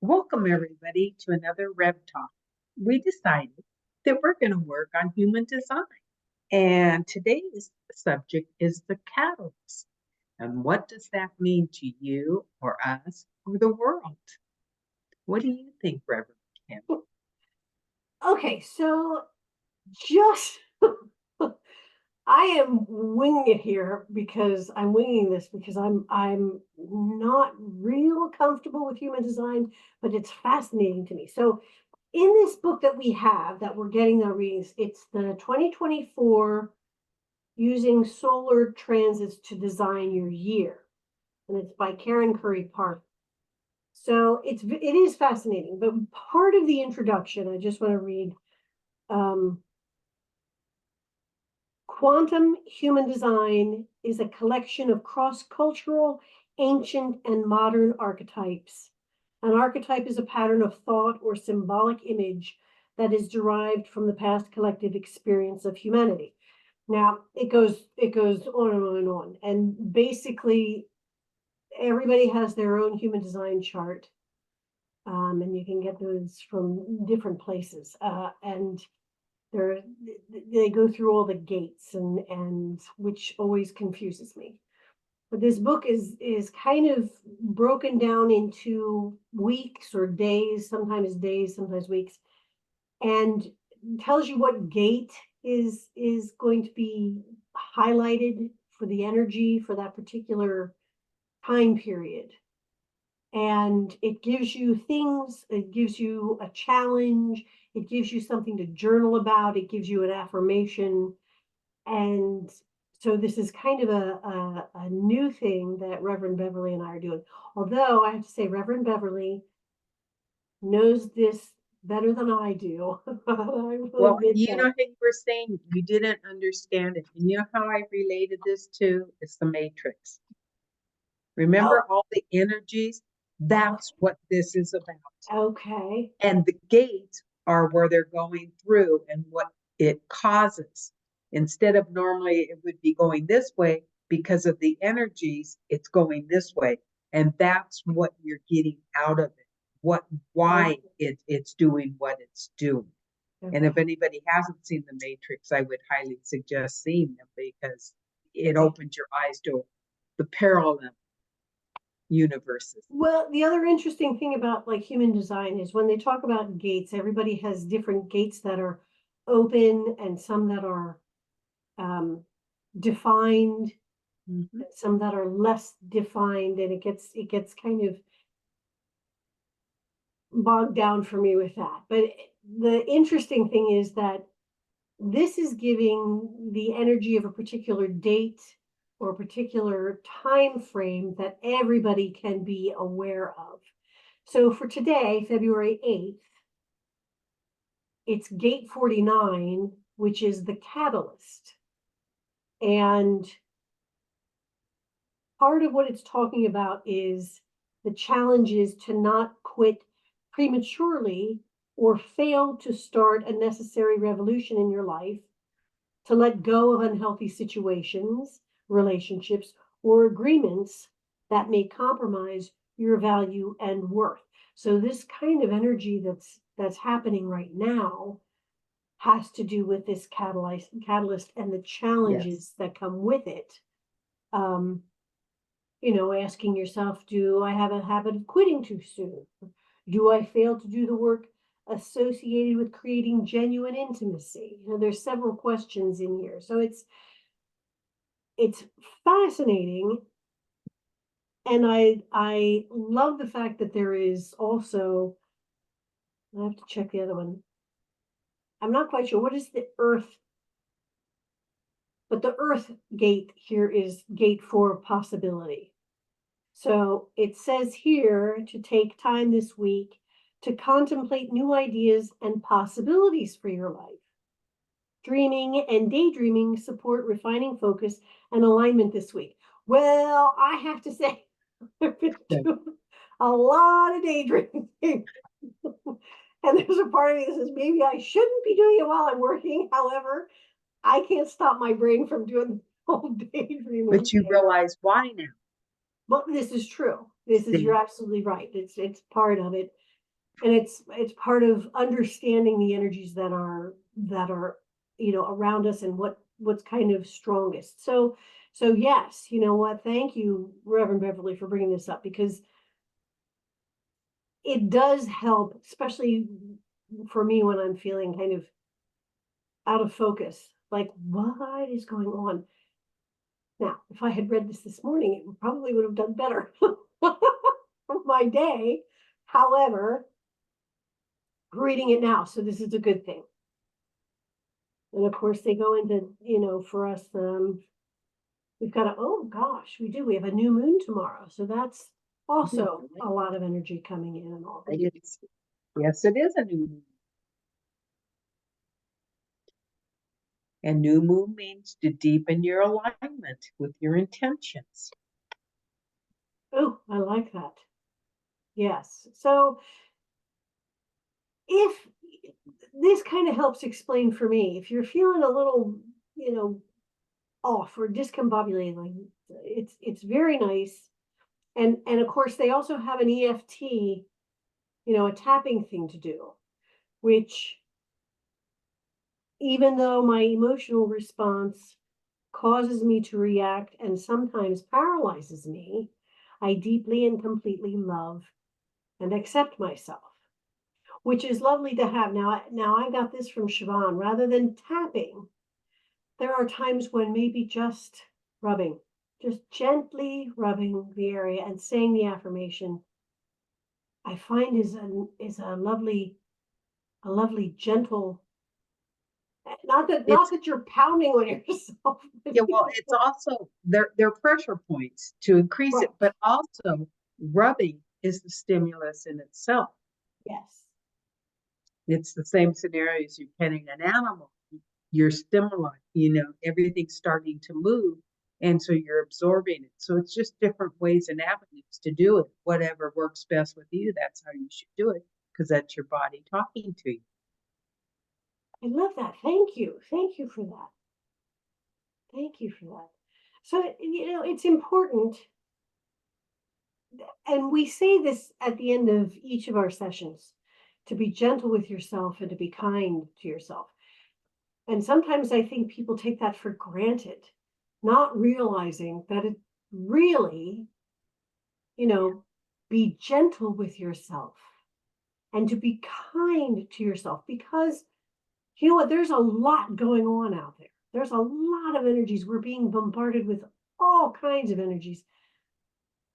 Welcome, everybody, to another Rev Talk. We decided that we're going to work on human design. And today's subject is the catalyst. And what does that mean to you or us or the world? What do you think, Reverend Kim? Okay, so just I am winging it here because I'm winging this because I'm not real comfortable with human design, but it's fascinating to me. So in this book that we have that we're getting our readings, it's the 2024 Using Solar Transits to Design Your Year. And it's by Karen Curry Park. So it is fascinating, but part of the introduction, I just want to read Quantum human design is a collection of cross-cultural, ancient, and modern archetypes. An archetype is a pattern of thought or symbolic image that is derived from the past collective experience of humanity. Now, it goes on and on and on. And basically, everybody has their own human design chart. And you can get those from different places. And they go through all the gates and which always confuses me. But this book is kind of broken down into weeks or days, sometimes weeks, and tells you what gate is going to be highlighted for the energy for that particular time period. And it gives you things, it gives you a challenge, it gives you something to journal about, it gives you an affirmation. And so this is kind of a new thing that Reverend Beverly and I are doing. Although I have to say, Reverend Beverly knows this better than I do. Well, you know how you were saying you didn't understand it. And you know how I related this to? It's the Matrix. Remember all the energies? That's what this is about. Okay. And the gates are where they're going through and what it causes. Instead of normally it would be going this way, because of the energies, it's going this way. And that's what you're getting out of it. Why it's doing what it's doing. And if anybody hasn't seen The Matrix, I would highly suggest seeing them because it opens your eyes to the parallel universes. Well, the other interesting thing about like human design is when they talk about gates, everybody has different gates that are open and some that are defined, some that are less defined, and it gets kind of bogged down for me with that. But the interesting thing is that this is giving the energy of a particular date or a particular time frame that everybody can be aware of. So for today, February 8th, it's gate 49, which is the catalyst. And part of what it's talking about is the challenge is to not quit prematurely or fail to start a necessary revolution in your life, to let go of unhealthy situations, relationships, or agreements that may compromise your value and worth. So this kind of energy that's happening right now has to do with this catalyst and the challenges that come with it. Asking yourself, do I have a habit of quitting too soon? Do I fail to do the work associated with creating genuine intimacy? There's several questions in here. So it's fascinating. And I love the fact that there is also, I have to check the other one. I'm not quite sure what is the earth, but the earth gate here is gate for possibility. So it says here to take time this week to contemplate new ideas and possibilities for your life. Dreaming and daydreaming support refining focus and alignment this week. Well, I have to say, I've been doing a lot of daydreaming. And there's a part of me that says maybe I shouldn't be doing it while I'm working. However, I can't stop my brain from doing the whole daydreaming. But you realize why now. Well, this is true. You're absolutely right. It's part of it. And it's part of understanding the energies that are around us and what's kind of strongest. So yes, you know what? Thank you, Reverend Beverly, for bringing this up, because it does help, especially for me when I'm feeling kind of out of focus. Like, what is going on? Now, if I had read this morning, it probably would have done better for my day. However, reading it now, so this is a good thing. And of course, they go into, for us, we've got oh gosh, we have a new moon tomorrow. So that's also a lot of energy coming in and all that. Yes, it is a new moon. And new moon means to deepen your alignment with your intentions. Oh, I like that. Yes. So if this kind of helps explain for me, if you're feeling a little, off or discombobulated, it's very nice. And of course they also have an EFT, a tapping thing to do, which, even though my emotional response causes me to react and sometimes paralyzes me, I deeply and completely love and accept myself, which is lovely to have. Now I got this from Siobhan. Rather than tapping, there are times when maybe just rubbing, just gently rubbing the area and saying the affirmation, I find is a lovely gentle. Not that you're pounding on yourself. Yeah, well, it's also they're pressure points to increase right. it, but also rubbing is the stimulus in itself. Yes. It's the same scenario as you petting an animal. You're stimuli, everything's starting to move, and so you're absorbing it. So it's just different ways and avenues to do it. Whatever works best with you, that's how you should do it, because that's your body talking to you. I love that. Thank you. Thank you for that. Thank you for that. So, it's important, and we say this at the end of each of our sessions, to be gentle with yourself and to be kind to yourself. And sometimes I think people take that for granted, not realizing that it really, be gentle with yourself and to be kind to yourself, because you know what, there's a lot going on out there. There's a lot of energies. We're being bombarded with all kinds of energies.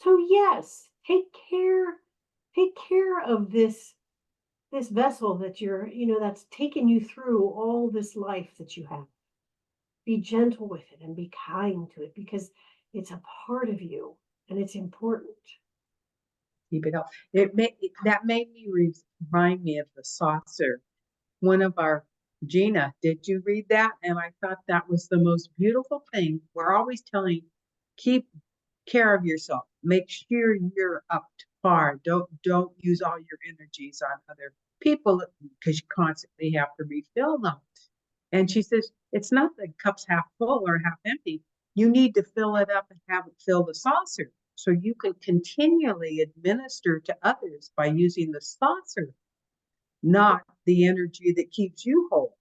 So yes, take care of this vessel that you're, that's taken you through all this life that you have. Be gentle with it and be kind to it, because it's a part of you and it's important. Keep it up. That made me remind me of the saucer. One of our Gina, did you read that? And I thought that was the most beautiful thing. We're always telling, keep care of yourself. Make sure you're up to par. Don't use all your energies on other people, because you constantly have to refill them. And she says, it's not the cup's half full or half empty. You need to fill it up and have it fill the saucer, so you can continually administer to others by using the saucer, not the energy that keeps you whole.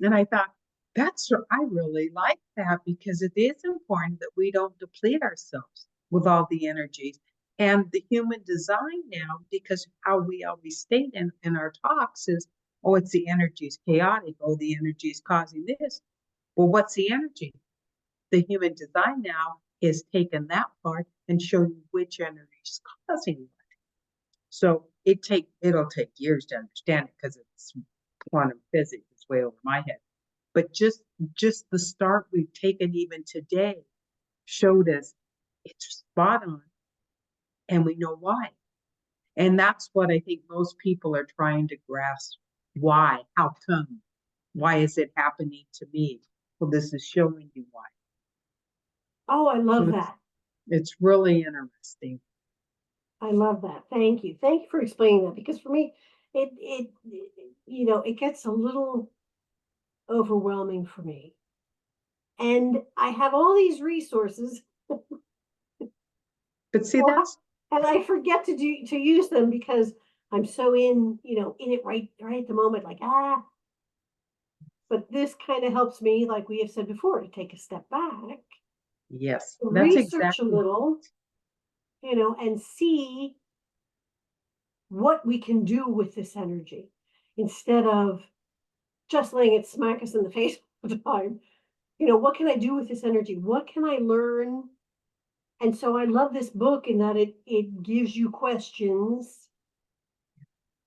And I thought, I really like that, because it is important that we don't deplete ourselves with all the energies. And the human design now, because how we always state in our talks is, oh, it's the energy is chaotic. Oh, the energy is causing this. Well, what's the energy? The human design now is taking that part and show you which energy is causing what. So it'll take years to understand it, because it's quantum physics. It's way over my head. But just the start we've taken even today showed us it's spot on, and we know why. And that's what I think most people are trying to grasp. Why? How come? Why is it happening to me? Well, this is showing you why. Oh, I love So that. it's really interesting. I love that. Thank you. Thank you for explaining that, because for me, it gets a little overwhelming for me. And I have all these resources, But see, that's and I forget to use them, because I'm so in, in it right at the moment, like, but this kind of helps me, like we have said before, to take a step back, Yes, that's research a exactly. little, and see what we can do with this energy instead of just letting it smack us in the face all the time. What can I do with this energy? What can I learn? And so I love this book in that it gives you questions,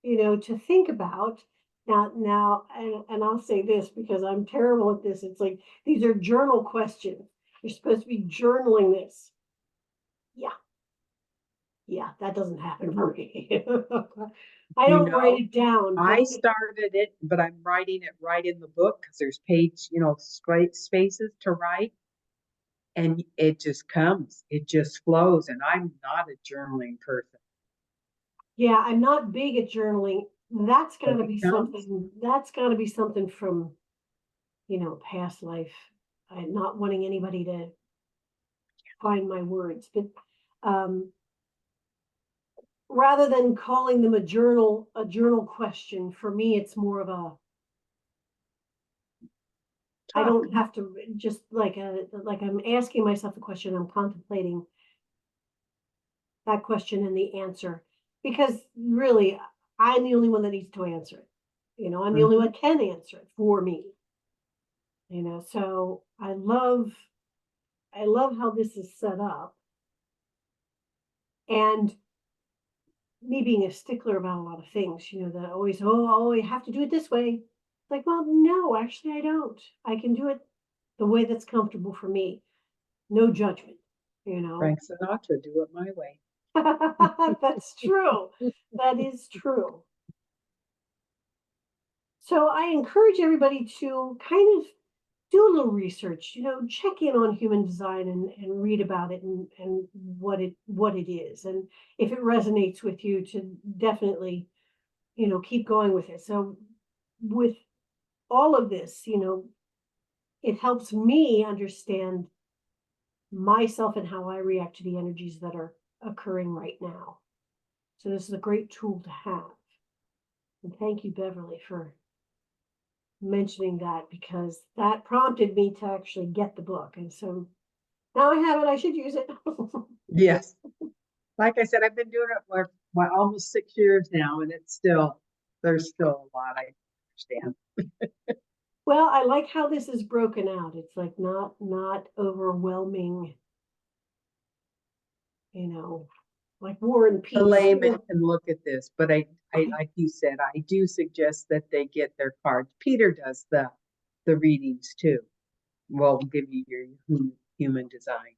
to think about. Now, and I'll say this because I'm terrible at this. It's like these are journal questions. You're supposed to be journaling this. Yeah, that doesn't happen for me. I You don't write know, it down, but I started it, but I'm writing it right in the book because there's page, straight spaces to write, and it just comes, it just flows. And I'm not a journaling person, yeah, I'm not big at journaling. That's but got to it be comes. something. That's got to be something from past life. I'm not wanting anybody to find my words, but um, rather than calling them a journal question, for me, it's more of a. I Talk. don't have to just like I'm asking myself the question. I'm contemplating that question and the answer because really I'm the only one that needs to answer it. I'm the only Mhm. one that can answer it for me. So I love how this is set up, and me being a stickler about a lot of things, that always, oh, you have to do it this way. Like, well, no, actually I don't. I can do it the way that's comfortable for me. No judgment, you know. Frank Sinatra, do it my way. That's true. That is true. So I encourage everybody to kind of do a little research, check in on human design and read about it and what it is. And if it resonates with you, to definitely, keep going with it. So with all of this, it helps me understand myself and how I react to the energies that are occurring right now. So this is a great tool to have. And thank you, Beverly, for mentioning that because that prompted me to actually get the book. And so now I have it, I should use it. Yes. Like I said, I've been doing it for almost 6 years now, and there's still a lot I understand. Well, I like how this is broken out. It's like not overwhelming, you know, like War and The Peace. layman can look at this, but I, like you said, I do suggest that they get their cards. Peter does the readings too. Well, give you your human design.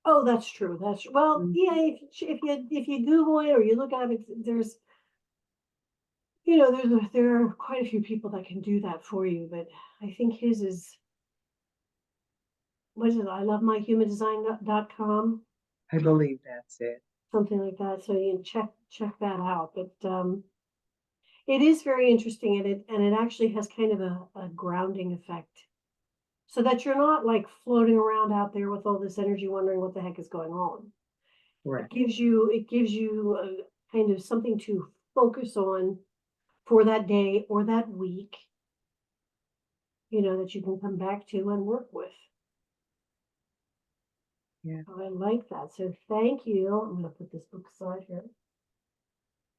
Oh, that's true. Well, Mhm. yeah. If you Google it or you look at it, there's there are quite a few people that can do that for you. But I think his is what is it? I love my humandesign.com, I believe that's it. something like that. So you can check that out. But it is very interesting, and it actually has kind of a grounding effect, so that you're not like floating around out there with all this energy, wondering what the heck is going on. It Correct. gives you a kind of something to focus on for that day or that week, that you can come back to and work with. Yeah. I like that. So thank you. I'm going to put this book aside here.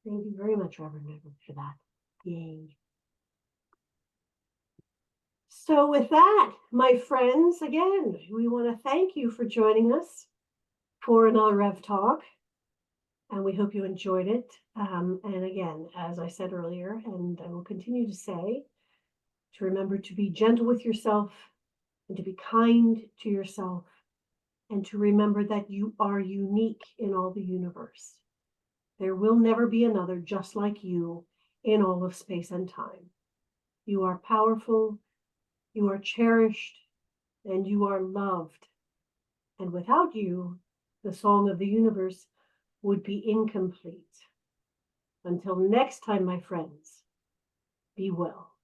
Thank you very much, Reverend Edward, for that. Yay. So with that, my friends, again, we want to thank you for joining us for another Rev Talk, and we hope you enjoyed it. And again, as I said earlier, and I will continue to say, to remember to be gentle with yourself and to be kind to yourself, and to remember that you are unique in all the universe. There will never be another just like you in all of space and time. You are powerful, you are cherished, and you are loved. And without you, the song of the universe would be incomplete. Until next time, my friends, be well.